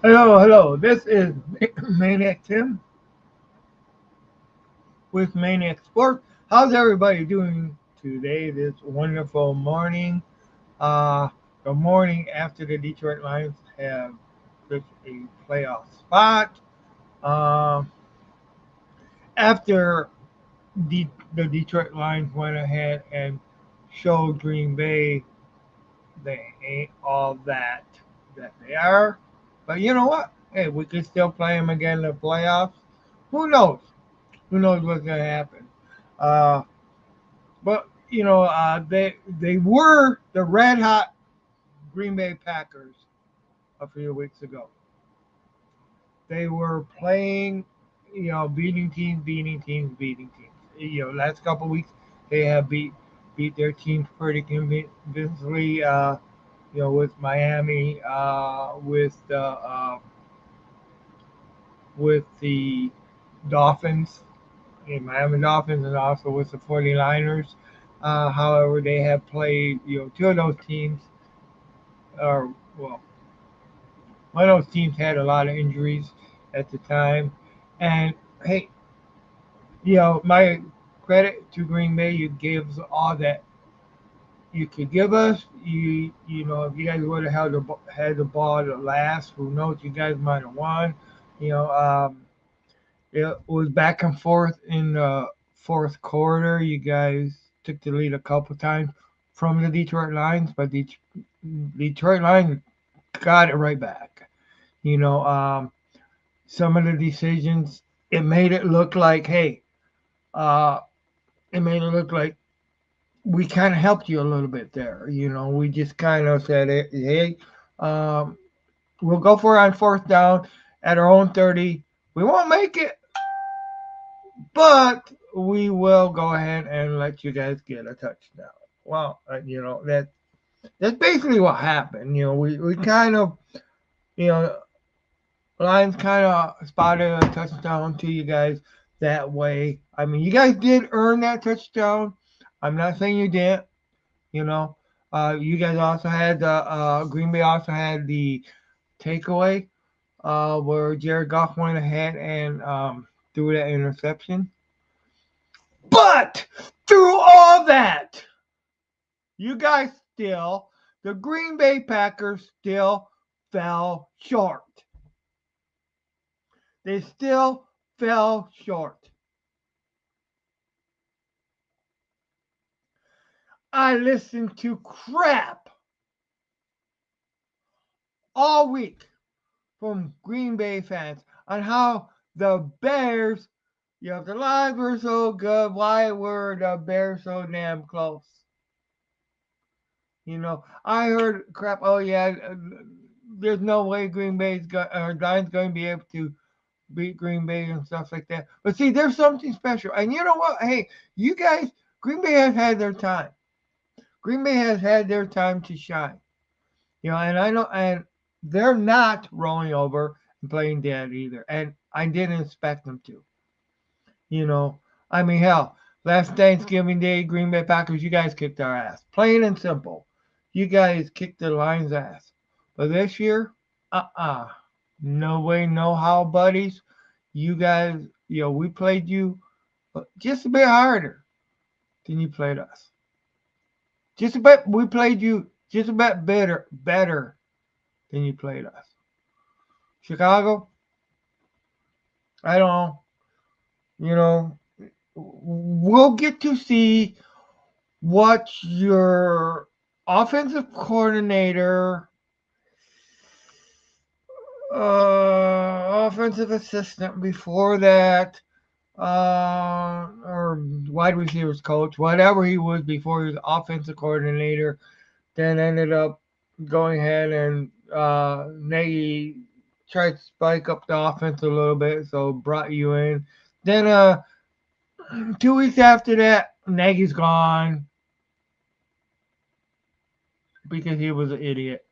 Hello. This is Maniac Tim with Maniac Sports. How's everybody doing today? This wonderful morning. Uh, the morning after the Detroit Lions have reached a playoff spot. Uh, after the Detroit Lions went ahead and showed Green Bay they ain't all that they are. But you know what? Hey, we could still play them again in the playoffs. Who knows? Who knows what's gonna happen? Uh, but they were the red hot Green Bay Packers a few weeks ago. They were playing, beating teams. Last couple weeks they have beat their teams pretty convincingly. With Miami, with the Dolphins, the Miami Dolphins, and also with the 49ers. However, they have played, two of those teams, or, well, one of those teams had a lot of injuries at the time. And, hey, my credit to Green Bay, you gave us all that you could give us. If you guys would have had the ball to last, who knows? You guys might have won. You know, um, it was back and forth in the fourth quarter. You guys took the lead a couple times from the Detroit Lions, but the Detroit Lions got it right back. You know, um, some of the decisions, it made it look like, hey, uh, it made it look like we kind of helped you a little bit there. We just kind of said, hey, um, we'll go for it on fourth down at our own 30. We won't make it, but we will go ahead and let you guys get a touchdown. Well, that's basically what happened. We kind of, you know, Lions kind of spotted a touchdown to you guys that way. I mean, you guys did earn that touchdown. I'm not saying you didn't. You know, you guys also had the Green Bay also had the takeaway where Jared Goff went ahead and threw that interception. But through all that, you guys still, the Green Bay Packers still fell short. They still fell short. I listened to crap all week from Green Bay fans on how the Bears, the Lions were so good. Why were the Bears so damn close? I heard crap. Oh yeah, there's no way Lions going to be able to beat Green Bay and stuff like that. But see, there's something special. And you know what? Hey, you guys, Green Bay has had their time. Green Bay has had their time to shine. And I know, and they're not rolling over and playing dead either. And I didn't expect them to. You know, I mean, hell, last Thanksgiving Day, Green Bay Packers, you guys kicked our ass. Plain and simple. You guys kicked the Lions' ass. But this year, no way, no how, buddies. You guys, we played you just a bit harder than you played us. Just a bit, we played you just a bit better than you played us. Chicago, I don't know. You know, we'll get to see what your offensive coordinator, offensive assistant before that, or wide receivers coach, whatever he was before he was offensive coordinator, then ended up going ahead and Nagy tried to spike up the offense a little bit, so brought you in. Then 2 weeks after that, Nagy's gone because he was an idiot,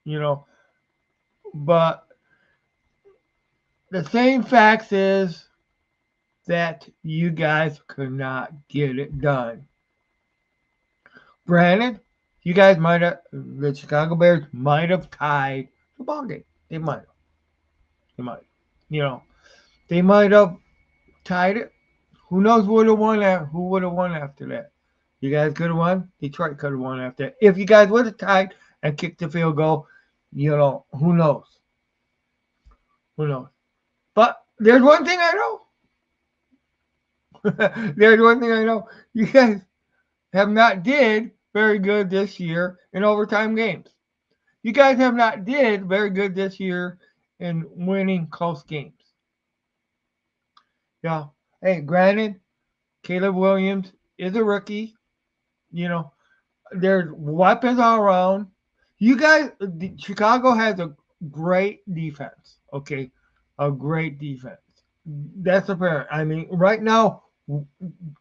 you know. But the same facts is that you guys could not get it done. Granted, you guys the Chicago Bears might have tied a ball game. They might have. They might. You know, they might have tied it. Who knows who would have won that? Who would have won after that? You guys could have won. Detroit could have won after that. If you guys would have tied and kicked the field goal, who knows? Who knows? But there's one thing I know. There's one thing I know. You guys have not did very good this year in overtime games. You guys have not did very good this year in winning close games. Yeah. Hey, granted, Caleb Williams is a rookie. You know, there's weapons all around. You guys, Chicago has a great defense. Okay, a great defense. That's apparent. I mean, right now,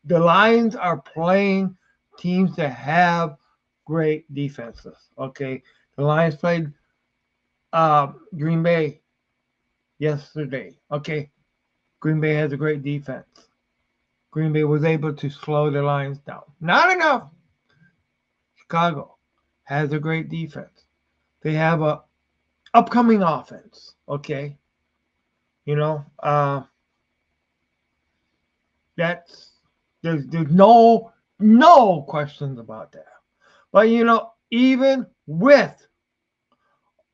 the Lions are playing teams that have great defenses. Okay, the Lions played Green Bay yesterday. Okay, Green Bay has a great defense. Green Bay was able to slow the Lions down. Not enough. Chicago has a great defense. They have a upcoming offense. Okay, you know, that's there's no questions about that. But even with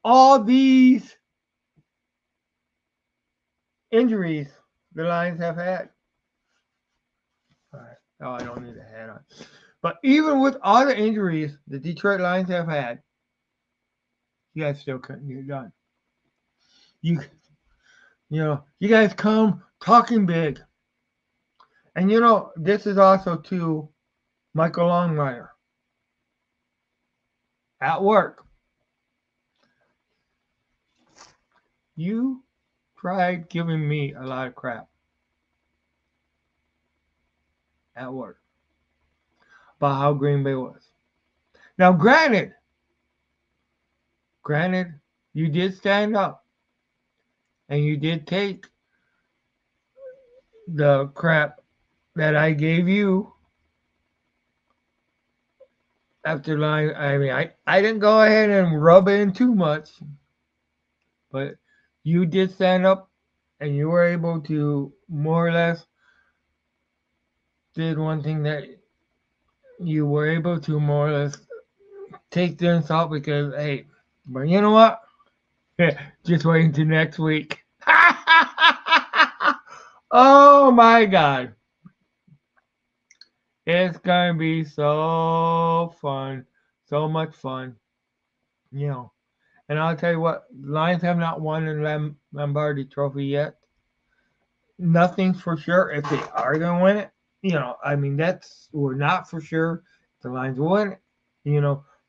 all these injuries the Lions have had, all right, oh, I don't need a hat on. But even with all the injuries the Detroit Lions have had, you guys still couldn't get it done. You you guys come talking big. And this is also to Michael Longmire at work. You tried giving me a lot of crap at work about how Green Bay was. Now, granted, you did stand up and you did take the crap that I gave you after line. I mean, I didn't go ahead and rub in too much, but you did stand up and you were able to more or less did one thing that you were able to more or less take the insult because, hey, but you know what? Just wait until next week. Oh my God. It's going to be so fun. So much fun. And I'll tell you what, Lions have not won the Lombardi Trophy yet. Nothing's for sure if they are going to win it. I mean, we're not for sure the Lions will win it.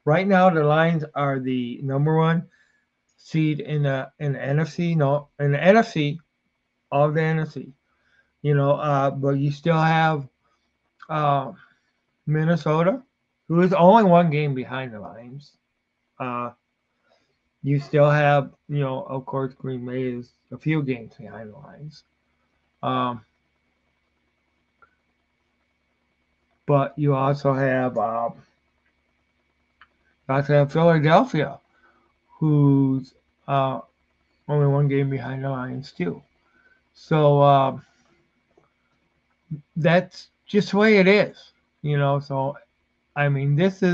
Right now the Lions are the number one seed in the NFC. No, in the NFC, all the NFC. But you still have uh, Minnesota, who is only one game behind the Lions. Uh, you still have, of course, Green Bay is a few games behind the Lions. Um, but you also have Philadelphia, who's only one game behind the Lions too. So that's just the way it is. So I mean, it's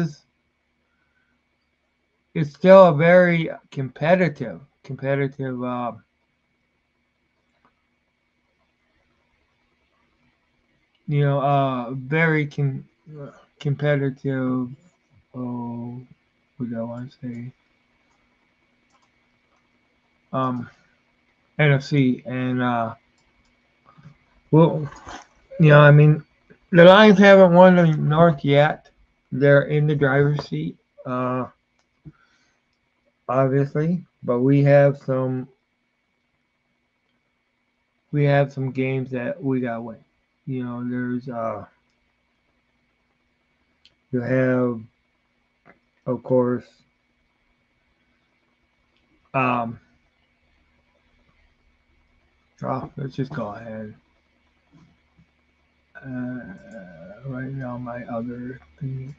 still a very competitive very competitive. Oh, what do I want to say? Um, NFC and well, I mean, the Lions haven't won the North yet. They're in the driver's seat, obviously, but we have some games that we gotta win. There's you have, of course, um, let's just go ahead. Right now, my other thing.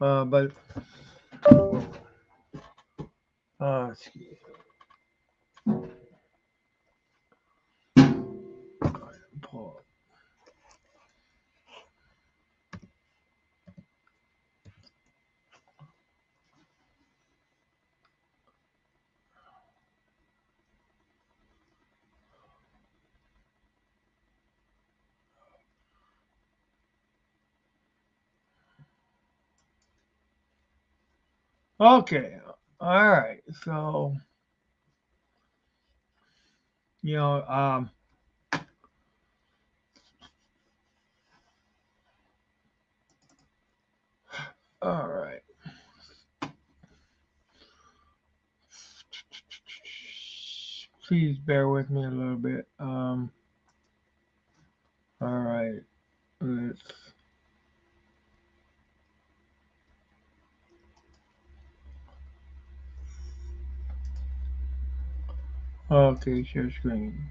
But excuse me. Pull Okay. All right. So you know, all right. Please bear with me a little bit. All right. Let's. Okay, share screen.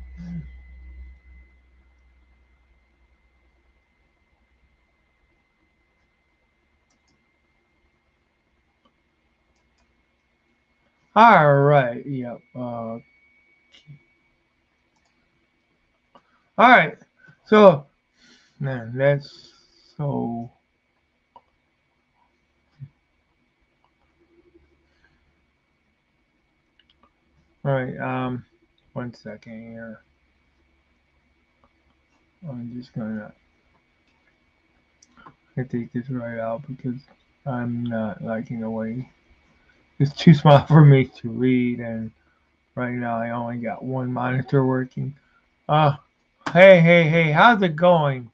All right. Yep. All right. So, man, that's so. All right. 1 second here. I'm just gonna take this right out because I'm not liking the way it's too small for me to read, and right now I only got one monitor working. Uh, hey, how's it going?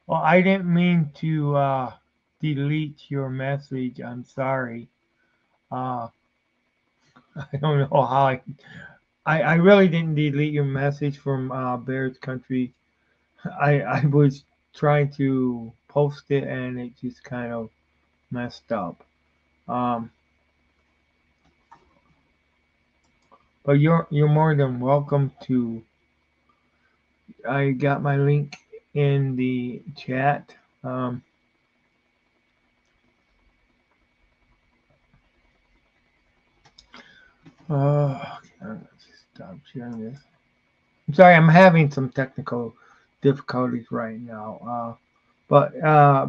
Well, I didn't mean to delete your message. I'm sorry. Uh, I don't know how I really didn't delete your message from Bears Country. I was trying to post it and it just kind of messed up. Um, but you're more than welcome to. I got my link in the chat. Um, let's stop sharing this. I'm sorry, I'm having some technical difficulties right now. But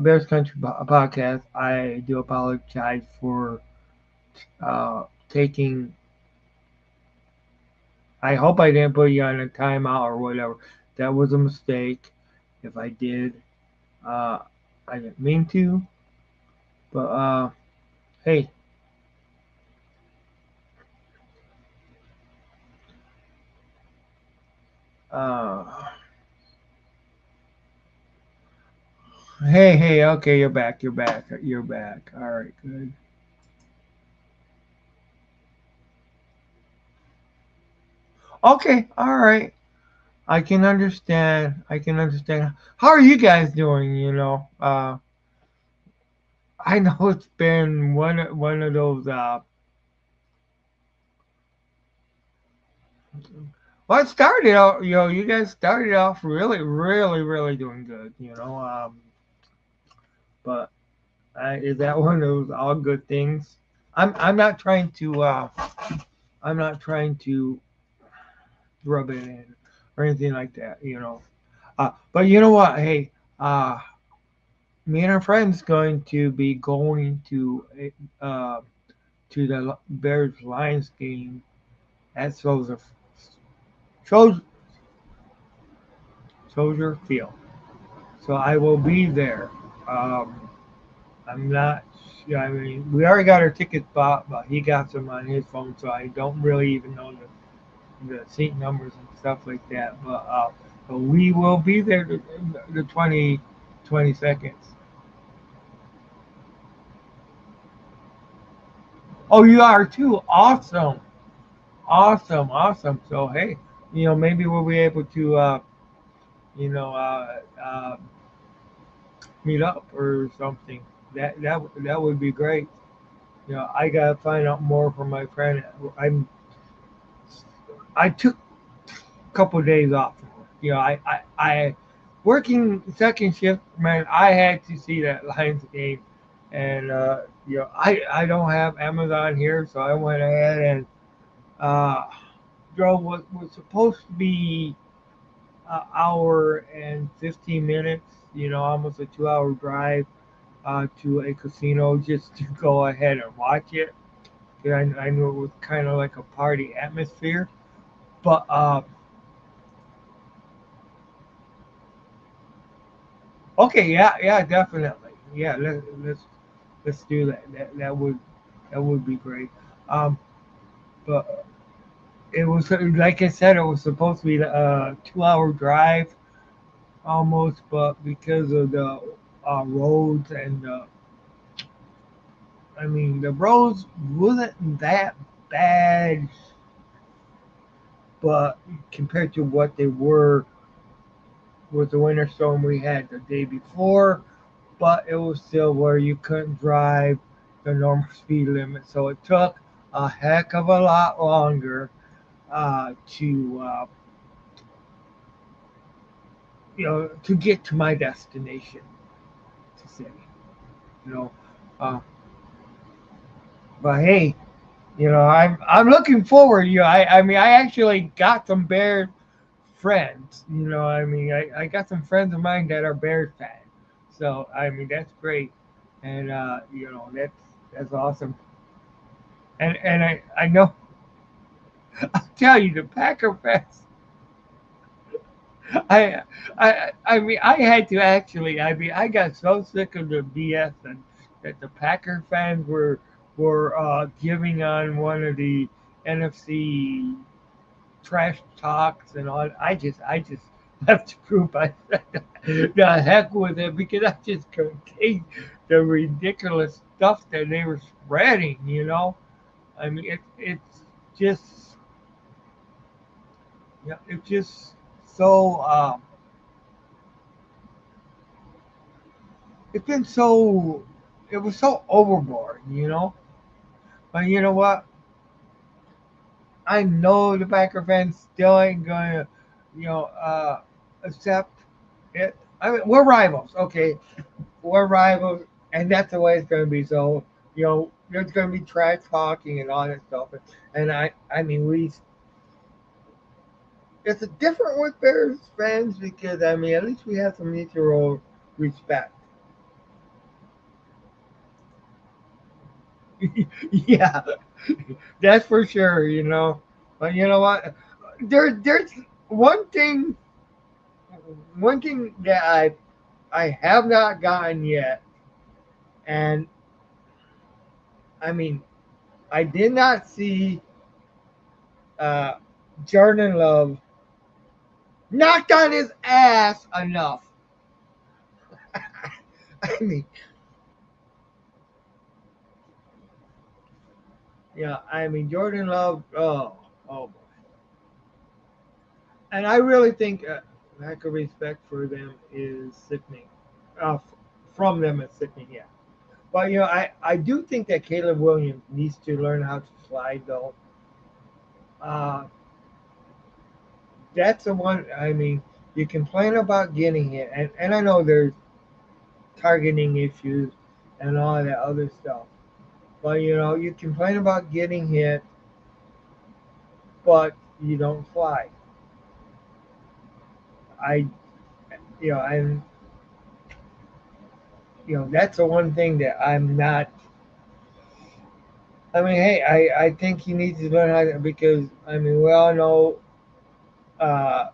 Bears Country podcast, I do apologize for taking. I hope I didn't put you on a timeout or whatever. That was a mistake. If I did, uh, I didn't mean to. But hey, uh, hey. Okay, you're back. You're back. You're back. All right, good. Okay, all right. I can understand. I can understand. How are you guys doing? I know it's been one of those. Well, it started out. You guys started off really doing good. But is that one of those all good things? I'm not trying to. I'm not trying to rub it in or anything like that. But you know what? Hey, uh, me and our friends going to be going uh, to the Bears Lions game at Soldier, Soldier Field. So I will be there. Um, I'm not. Yeah, I mean, we already got our tickets bought, but he got them on his phone, so I don't really even know the seat numbers and stuff like that. But we will be there the 20 seconds. Oh, you are too. Awesome, awesome. So hey, maybe we'll be able to you know uh, uh, meet up or something. That would be great. I gotta find out more from my friend. I took a couple of days off. I working second shift, man. I had to see that Lions game, and I don't have Amazon here, so I went ahead and uh, drove what was supposed to be an hour and 15 minutes. Almost a 2-hour drive to a casino just to go ahead and watch it. 'Cause I knew it was kind of like a party atmosphere, but okay, yeah, yeah, definitely, yeah. Let's do that. That would be great. Um, but it was like I said, it was supposed to be a 2-hour drive almost, but because of the roads and I mean the roads wasn't that bad, but compared to what they were with the winter storm we had the day before, but it was still where you couldn't drive the normal speed limit. So it took a heck of a lot longer to get to my destination to say, you know. Uh, but hey, I'm looking forward. I mean, I actually got some Bears friends. I mean, I got some friends of mine that are Bears fans. So I mean, that's great, and that's awesome. And I know I'll tell you the Packer fans. I I mean I had to actually. I mean I got so sick of the BS that the Packer fans were giving on one of the NFC trash talks and all. I just left the group. I said, the heck with it because I just couldn't take the ridiculous stuff that they were spreading. I mean it's just it's just so it's been so it was so overboard. But you know what? I know the Packer fans still ain't gonna, you know, uh, accept it. I mean, we're rivals, okay? We're rivals, and that's the way it's gonna be. So, there's gonna be trash talking and all that stuff. And I mean, it's a different with Bears fans because I mean, at least we have some mutual respect. Yeah, that's for sure. But you know what? There's one thing one thing that I have not gotten yet, and I mean I did not see uh, Jordan Love knocked on his ass enough. I mean, Jordan Love. Oh, boy. And I really think lack of respect for them is sickening. From them is sickening. Yeah. But I do think that Caleb Williams needs to learn how to slide though. Uh, that's the one. I mean, you complain about getting hit, and I know there's targeting issues and all that other stuff. But you complain about getting hit, but you don't fly. I, I'm, that's the one thing that I'm not. I mean, hey, I think he needs to learn how to because I mean we all know uh,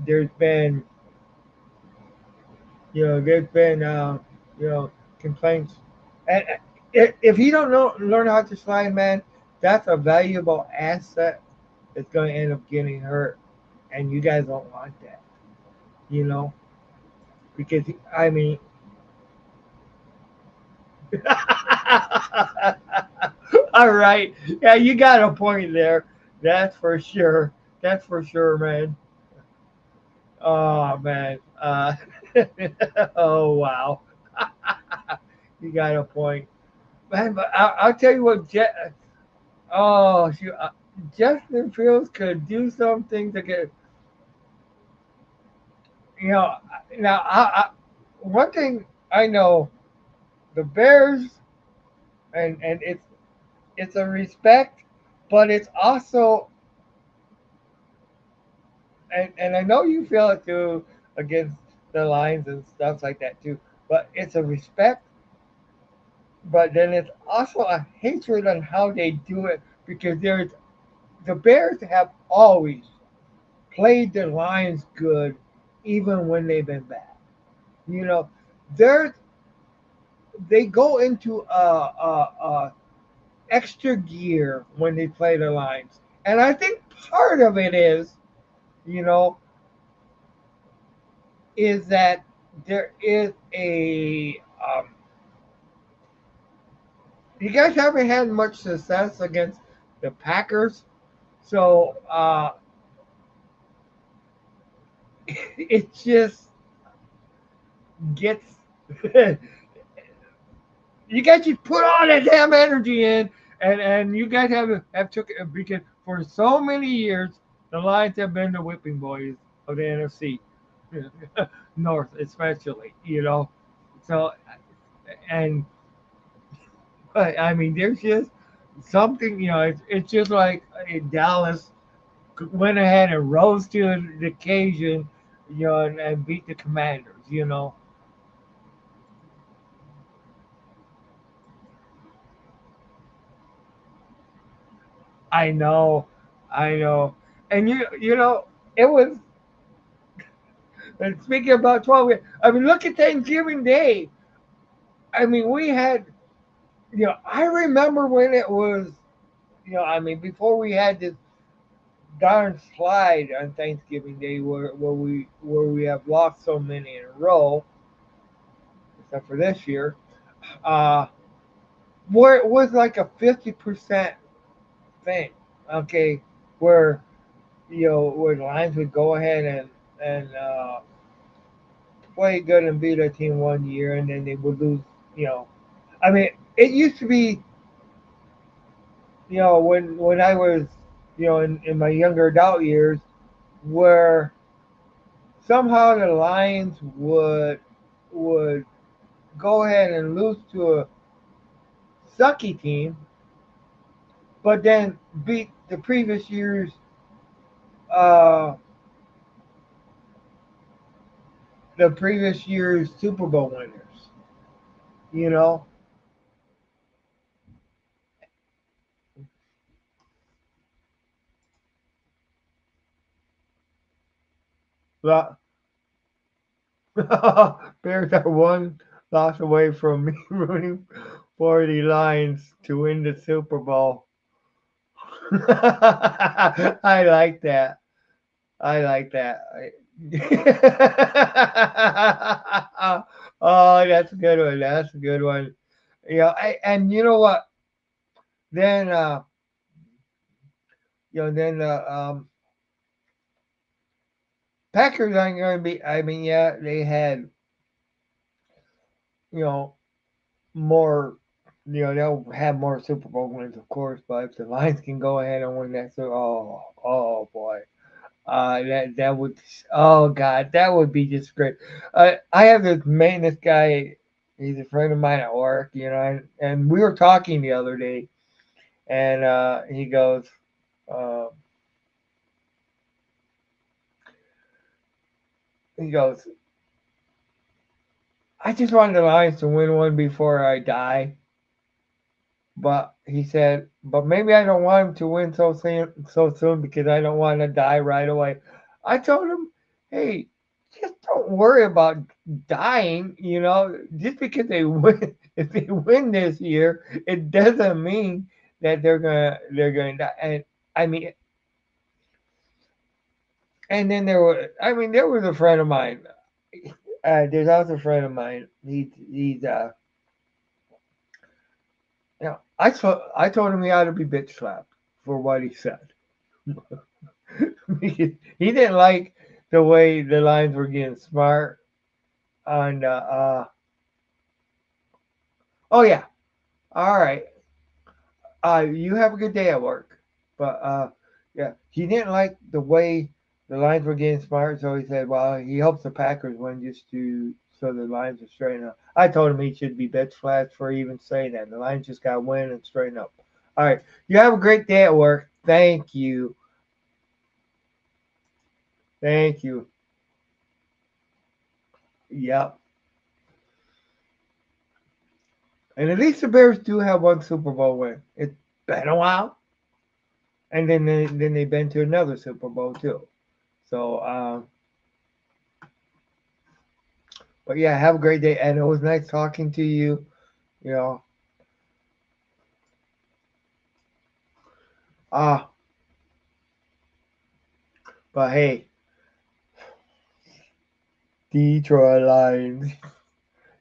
there's been you know complaints, and if he don't know learn how to slide, man, that's a valuable asset that's going to end up getting hurt, and you guys don't want that, you know, because I mean, all right, yeah, you got a point there. That's for sure. That's for sure, man. Oh man. Oh wow. You got a point, man. But I'll tell you what, Jet. Oh shoot. Justin Fields could do something to get, you know, now one thing I know, the Bears, and it's a respect, but it's also, and I know you feel it too against the Lions and stuff like that too, but it's a respect, but then it's also a hatred on how they do it because there's the Bears have always played the Lions good, even when they've been bad. You know, they're they go into a extra gear when they play the Lions, and I think part of it is, you know, is that there is a you guys haven't had much success against the Packers, so it just gets you guys just put all that damn energy in, and you guys have took it because for so many years the Lions have been the whipping boys of the NFC North, especially. You know, so and but I mean, there's just something. You know, it's just like Dallas went ahead and rose to the occasion. You know, and beat the Commanders. You know, I know, I know, and you know it was. And speaking about 12, I mean, look at Thanksgiving Day. I mean, we had, you know, I remember when it was, you know, I mean, before we had this darn slide on Thanksgiving Day where we have lost so many in a row, except for this year, uh, where it was like a 50% thing, okay, where, you know, where the Lions would go ahead and play good and beat a team one year, and then they would lose, you know, I mean, it used to be, you know, when I was, you know, in my younger adult years, where somehow the Lions would go ahead and lose to a sucky team, but then beat uh, the previous year's Super Bowl winners. You know, Lo- Bears are one loss away from me rooting for the Lions to win the Super Bowl. I like that. I like that. Oh, that's a good one. That's a good one. You know, and you know what? Then, then Packers aren't going to be. I mean, yeah, they had, you know, more. You know, they'll have more Super Bowl wins, of course. But if the Lions can go ahead and win that, so oh boy. That would, oh God, that would be just great. I have this maintenance guy. He's a friend of mine at work, you know, and we were talking the other day, and uh, he goes, I just wanted the Lions to win one before I die, but he said, but maybe I don't want him to win so soon because I don't want to die right away. I told him, hey, just don't worry about dying. You know, just because they win, if they win this year, it doesn't mean that they're gonna die. And I mean, and then there was a friend of mine. There's also a friend of mine. He's I told him he ought to be bitch slapped for what he said. Because he didn't like the way the lines were getting smart. And oh yeah, all right. You have a good day at work. But yeah, he didn't like the way the Lions were getting smart, so he said, "Well, he hopes the Packers win just to so the Lions will straighten up." I told him he should be bitch flats for even saying that. The Lions just got to win and straighten up. All right, you have a great day at work. Thank you, thank you. Yep. And at least the Bears do have one Super Bowl win. It's been a while, and then they've been to another Super Bowl too. So, but yeah, have a great day, and it was nice talking to you. You know, uh, but hey, Detroit Lions.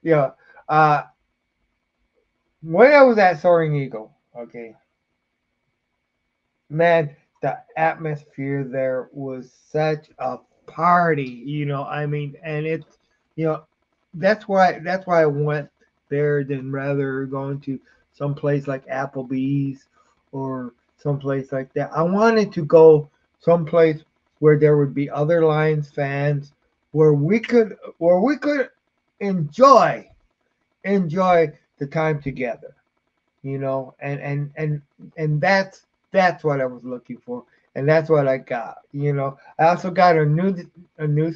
Yeah, uh, when I was at Soaring Eagle, okay, man, the atmosphere there was such a party. I mean, and it's you know that's why I went there than rather going to some place like Applebee's or someplace like that. I wanted to go someplace where there would be other Lions fans where we could enjoy enjoy the time together, and that's what I was looking for, and that's what I got. I also got a new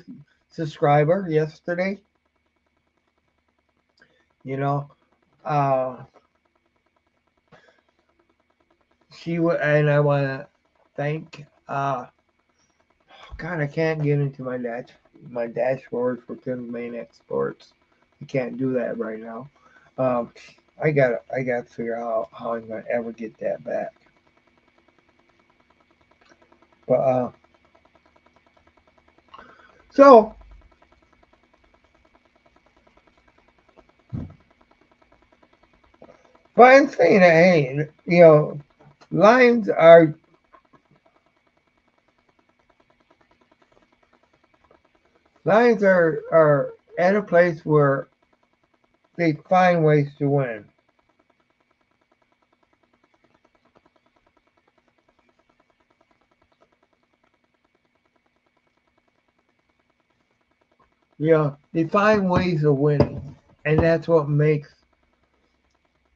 subscriber yesterday. You know, uh, and I want to thank. God, I can't get into my dashboard for Tim's Maniac Sports. I can't do that right now. Um, I got to figure out how I'm gonna ever get that back. But so but I'm saying that, hey, lions are lions are at a place where they find ways to win. They find ways of winning, and that's what makes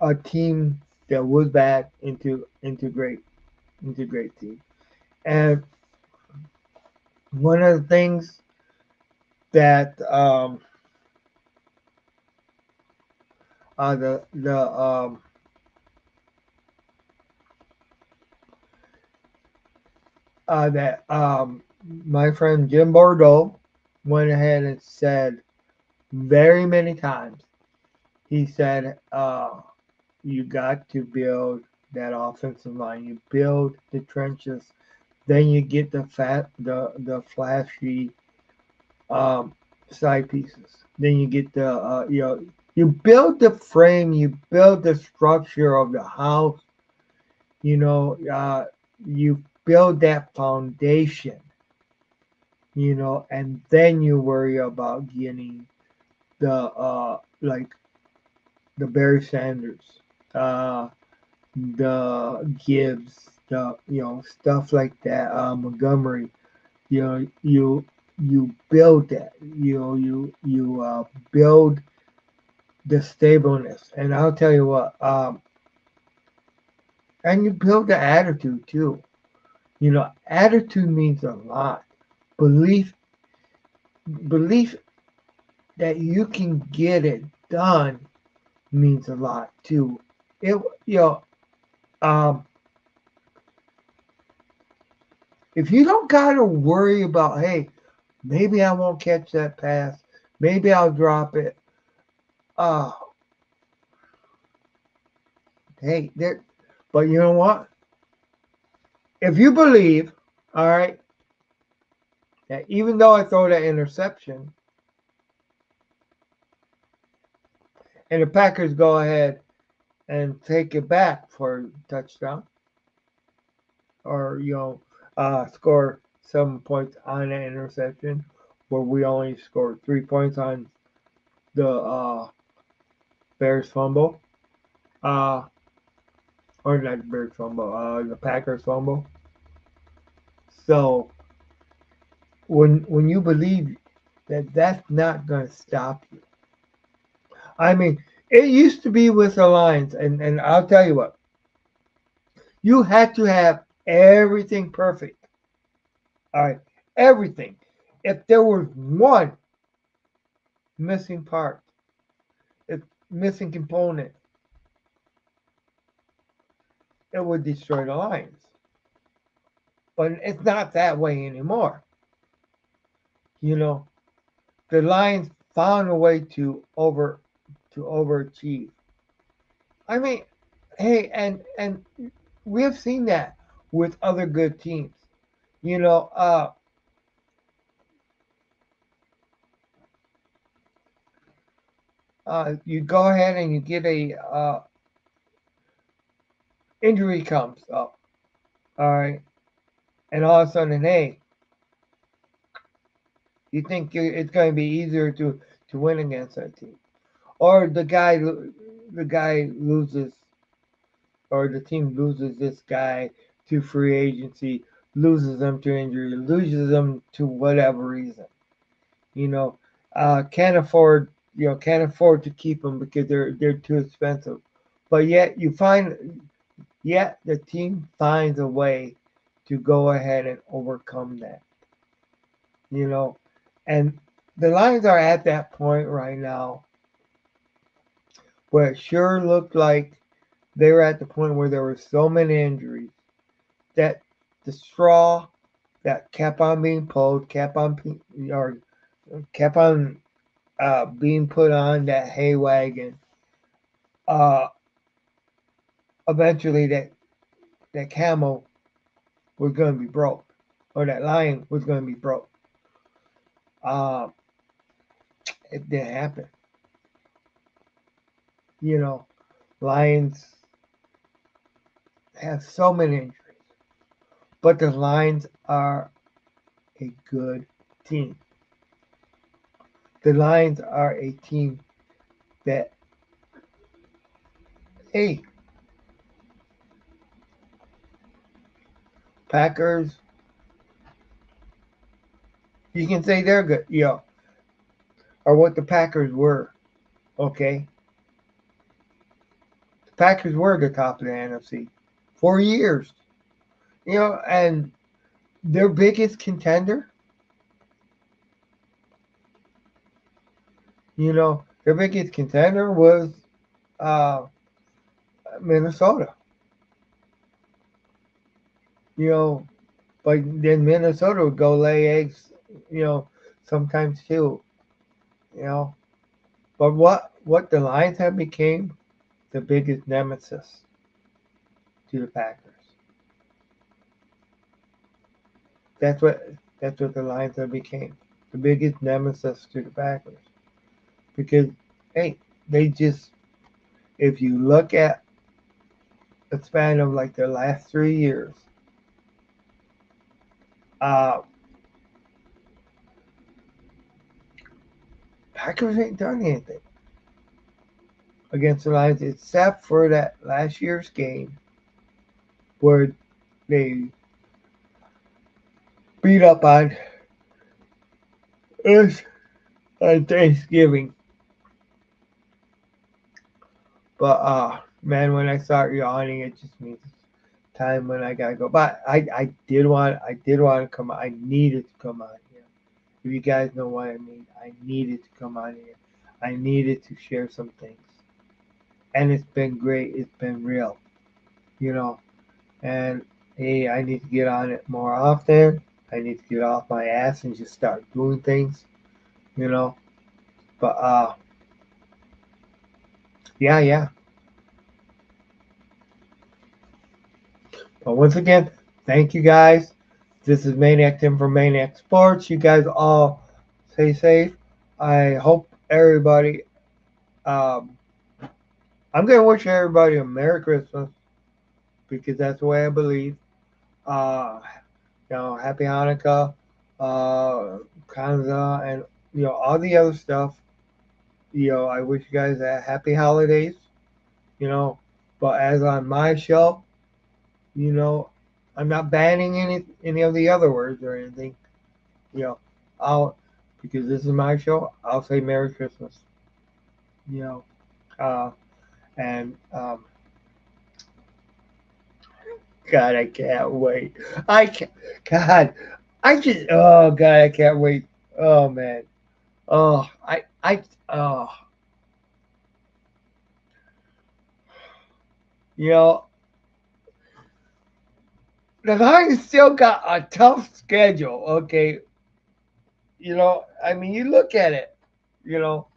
a team that was bad into great team. And one of the things that the that my friend Jim Bordeaux went ahead and said very many times. He said, "You got to build that offensive line. You build the trenches, then you get the flashy um, side pieces. Then you get you build the frame, you build the structure of the house. You know, you build that foundation. And then you worry about getting the like the Barry Sanders, uh, the Gibbs, the stuff like that, Montgomery. You build that. You build the stableness, and I'll tell you what, and you build the attitude too. Attitude means a lot. Belief, belief that you can get it done means a lot too. It you know um if you don't gotta worry about, hey, maybe I won't catch that pass, maybe I'll drop it. Uh hey there, but you know what? If you believe, all right, that even though I throw that interception and the Packers go ahead and take it back for a touchdown, or score 7 points on an interception, where we only scored 3 points on the Bears fumble, uh, or not the Bears fumble, the Packers fumble. So when you believe that that's not going to stop you. I mean, it used to be with the Lions, and I'll tell you what, you had to have everything perfect. All right, everything. If there was one missing part, if missing component, it would destroy the Lions. But it's not that way anymore. You know, the Lions found a way to overachieve. I mean, hey, and we have seen that with other good teams. You know, you go ahead and you get a injury comes up, all right, and all of a sudden, hey, you think it's going to be easier to win against that team, or the guy loses, or the team loses this guy to free agency, loses them to injury, loses them to whatever reason. You know, can't afford to keep them because they're too expensive. But yet the team finds a way to go ahead and overcome that. You know, and the Lions are at that point right now where it sure looked like they were at the point where there were so many injuries that the straw that kept on being pulled, kept on being put on that hay wagon. Uh, Eventually, that camel was going to be broke, or that lion was going to be broke. Uh, it didn't happen. You know, Lions have so many injuries, but the Lions are a good team. The Lions are a team that, hey, Packers, you can say they're good, or what the Packers were. Okay, the Packers were the top of the NFC for years. And their biggest contender, their biggest contender was uh, Minnesota. You know, but then Minnesota would go lay eggs. You know, sometimes too. You know, but what the Lions have became the biggest nemesis to the Packers. That's what the Lions have became, the biggest nemesis to the Packers. Because hey, they just if you look at the span of like their last 3 years, uh, Packers ain't done anything against the Lions except for that last year's game where they beat up on us on Thanksgiving. But man, when I start yawning, it just means it's time when I gotta go. But I did want to come on. I needed to come on here. If you guys know what I mean, I needed to come on here. I needed to share some things, and it's been great. It's been real, you know. And hey, I need to get on it more often. I need to get off my ass and just start doing things, you know. But yeah, yeah. But once again, thank you guys. This is Maniac Tim from Maniac Sports. You guys all stay safe. I hope everybody. Um, I'm gonna wish everybody a Merry Christmas because that's the way I believe. Uh, Happy Hanukkah, Kwanzaa, and all the other stuff. I wish you guys a happy holidays. You know, but as on my show, you know, I'm not banning any of the other words or anything. You know, I'll because this is my show. I'll say Merry Christmas. You know, uh, and God, I can't wait. I can't. God, I just. Oh God, I can't wait. Oh man. Oh, I. Oh, you know, the Lions still got a tough schedule. Okay, I mean, you look at it. You know,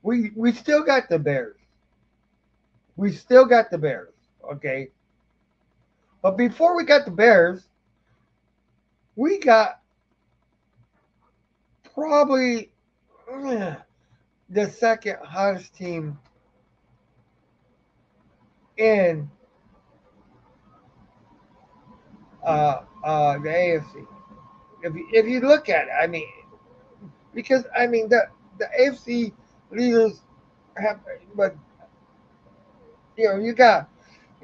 we still got the Bears. We still got the Bears. Okay, but before we got the Bears, we got probably the second hottest team in the AFC. If you look at it, I mean, because I mean the AFC leaders have, but you got,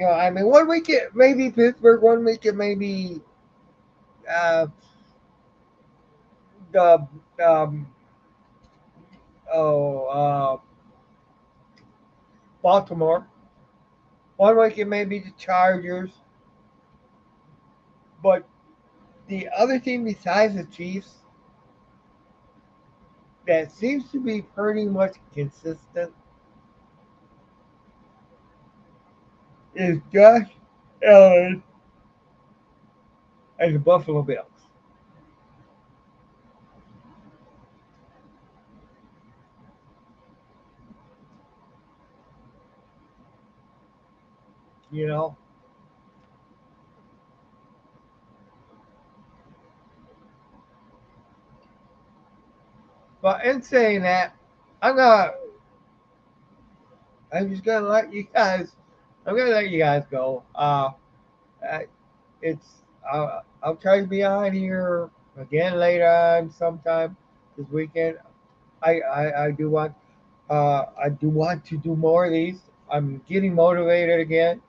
I mean, 1 week it may be Pittsburgh, 1 week it may be uh, the um, oh Baltimore, 1 week it may be the Chargers, but the other team besides the Chiefs that seems to be pretty much consistent is Josh Allen and the Buffalo Bills. You know, but in saying that, I'm gonna I'm just gonna let you guys. I'm gonna let you guys go. I- it's I'll try to be on here again later on sometime this weekend. I do want to do more of these. I'm getting motivated again.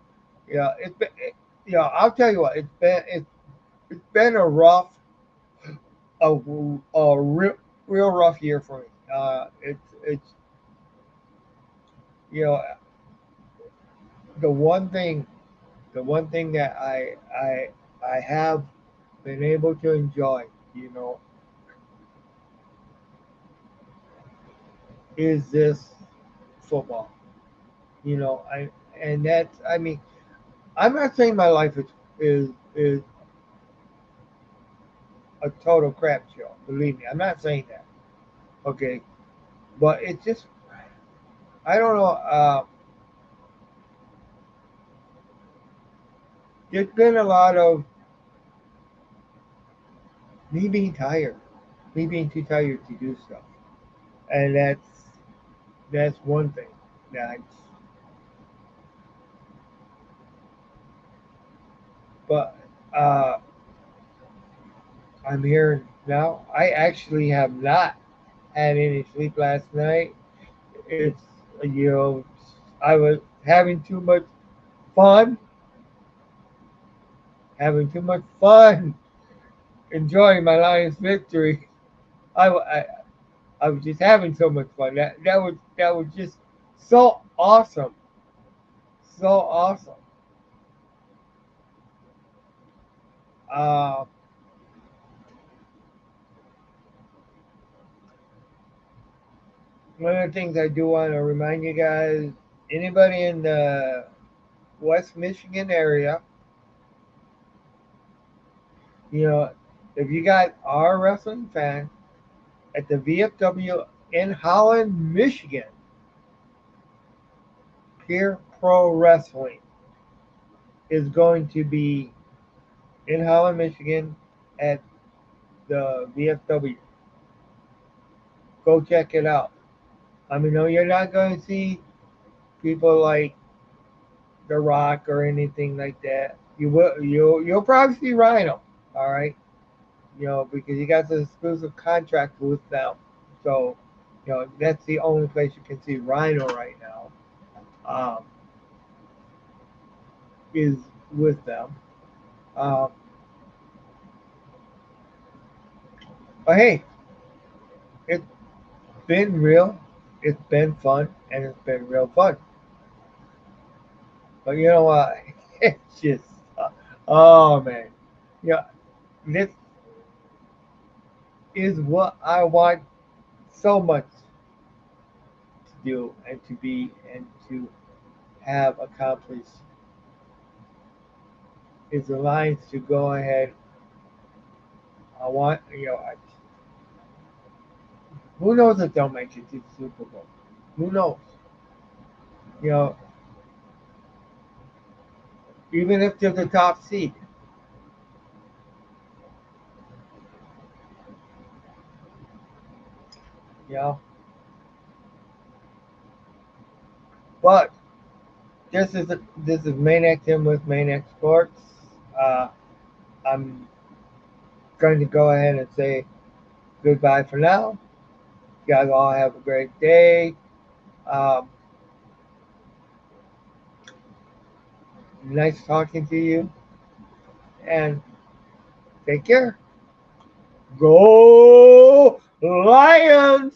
Yeah, I'll tell you what. It's been a rough, real rough year for me. It's you know the one thing the one thing that I have been able to enjoy, you know, is this football. And that's, I mean, I'm not saying my life is a total crap show. Believe me, I'm not saying that. Okay, but it's just I don't know. There's been a lot of me being tired, me being too tired to do stuff, and that's one thing. That's but uh, I'm here now. I actually have not had any sleep last night. It's you know I was fun, having too much fun, enjoying my Lions victory. I, I, I was just having so much fun. That was just so awesome, so awesome. Uh, One of the things I do want to remind you guys, anybody in the West Michigan area, you know, if you got our wrestling fan at the VFW in Holland, Michigan, Pure Pro Wrestling is going to be in Holland, Michigan at the VFW. Go check it out. I mean, no, you're not going to see people like The Rock or anything like that. You'll probably see Rhino, all right, because he got the exclusive contract with them. So, that's the only place you can see Rhino right now. Um, is with them. Um, but hey, it's been real, it's been fun, and it's been real fun. But you know what? It's just, oh man, yeah, this is what I want so much to do and to be and to have accomplished is the lines to go ahead. I want, who knows if they'll make it to the Super Bowl? Who knows? You know, even if they're the top seed, you know. But this is Maniac Tim with Maniac Sports. Uh, I'm going to go ahead and say goodbye for now. You guys all have a great day. Um, nice talking to you, and take care. Go Lions!